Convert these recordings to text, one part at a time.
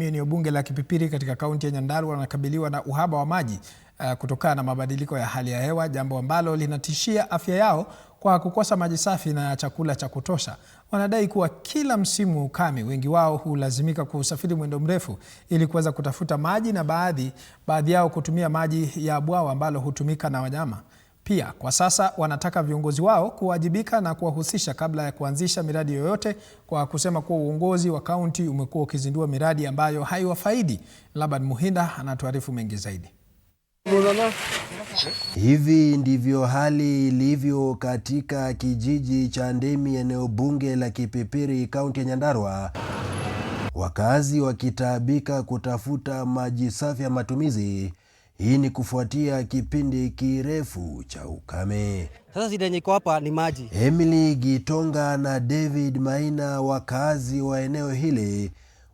Eneo bunge la Kipipiri katika kaunti ya Nyandarua wanakabiliwa na uhaba wa maji kutokana na mabadiliko ya hali ya hewa, jambo ambalo linatishia afya yao kwa kukosa maji safi na chakula cha kutosha. Wanadai kuwa kila msimu ukame, wengi wao hulazimika kusafiri mwendo mrefu ili kuweza kutafuta maji, na baadhi yao kutumia maji ya bwawa ambalo hutumika na wanyama. Pia kwa sasa wanataka viongozi wao kuwajibika na kuwahusisha kabla ya kuanzisha miradi yoyote, kwa kusema kuwa uongozi wa kaunti umekuwa ukizindua miradi ambayo haiwafaidi. Laban Muhinda anatuarifu mengi zaidi. Hivi ndivyo hali ilivyo katika kijiji cha Ndemi, eneo bunge la Kipipiri, kaunti ya Nyandarua. Wakazi wakitaabika kutafuta maji safi ya matumizi. Hii ni kufuatia kipindi kirefu cha ukame. Sasa shida yenye iko hapa ni maji. Emily Gitonga na David Maina, wakazi wa eneo hili,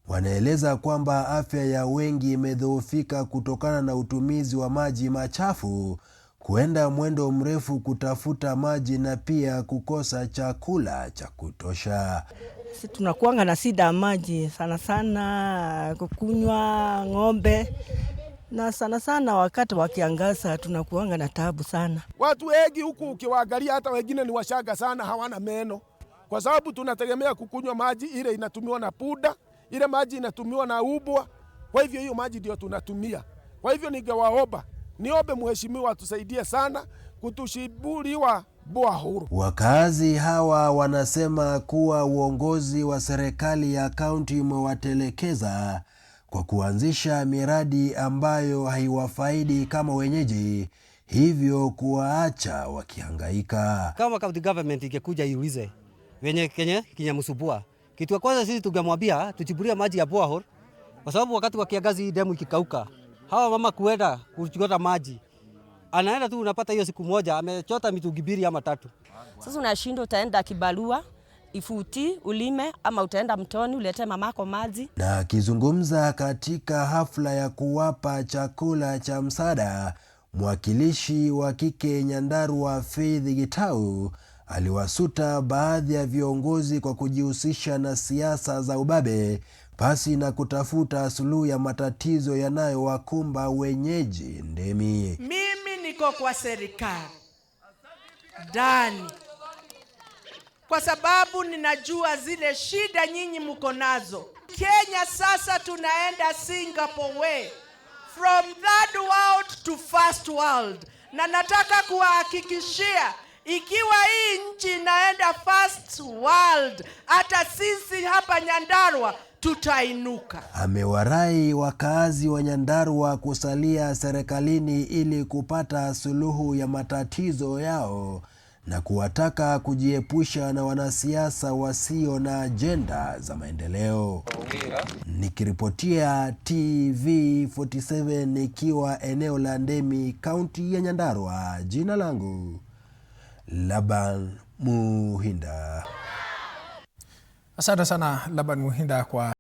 wanaeleza kwamba afya ya wengi imedhoofika kutokana na utumizi wa maji machafu, kuenda mwendo mrefu kutafuta maji na pia kukosa chakula cha kutosha. Sisi tunakuanga na shida ya maji sana, kukunywa, ng'ombe, na sana wakati wa kiangazi tunakuanga na taabu sana. Watu wengi huku ukiwaangalia, hata wengine ni washaga sana, hawana meno, kwa sababu tunategemea kukunywa maji ile inatumiwa na puda, ile maji inatumiwa na ubwa. Kwa hivyo hiyo maji ndio tunatumia. Kwa hivyo niombe mheshimiwa atusaidie sana kutushibuliwa bwawa huru. Wakazi hawa wanasema kuwa uongozi wa serikali ya kaunti umewatelekeza kwa kuanzisha miradi ambayo haiwafaidi kama wenyeji, hivyo kuwaacha wakihangaika. Kama county government ingekuja iulize wenye kinyamsubua, kitu ya kwanza sisi tungemwambia tuchibulie maji ya bwawa, kwa sababu wakati wa kiangazi demu ikikauka, hawa mama kuenda kuchota maji, anaenda tu unapata hiyo siku moja amechota mitungi 2 ama 3. Sasa unashindwa, utaenda kibarua Ifuti ulime, ama utaenda mtoni ulete mamako maji. Na akizungumza katika hafla ya kuwapa chakula cha msaada, mwakilishi wa kike Nyandarua Faith Gitau aliwasuta baadhi ya viongozi kwa kujihusisha na siasa za ubabe pasi na kutafuta suluhu ya matatizo yanayowakumba wenyeji Ndemi. Mimi niko kwa serikali ndani kwa sababu ninajua zile shida nyinyi mko nazo. Kenya sasa tunaenda Singapore way, from third world to first world, na nataka kuwahakikishia ikiwa hii nchi inaenda first world, hata sisi hapa Nyandarua tutainuka. Amewarai wakazi wa Nyandarua kusalia serikalini ili kupata suluhu ya matatizo yao, na kuwataka kujiepusha na wanasiasa wasio na ajenda za maendeleo. Nikiripotia TV47 nikiwa eneo la Ndemi, kaunti ya Nyandarua, jina langu Laban Muhinda. Asante sana Laban Muhinda kwa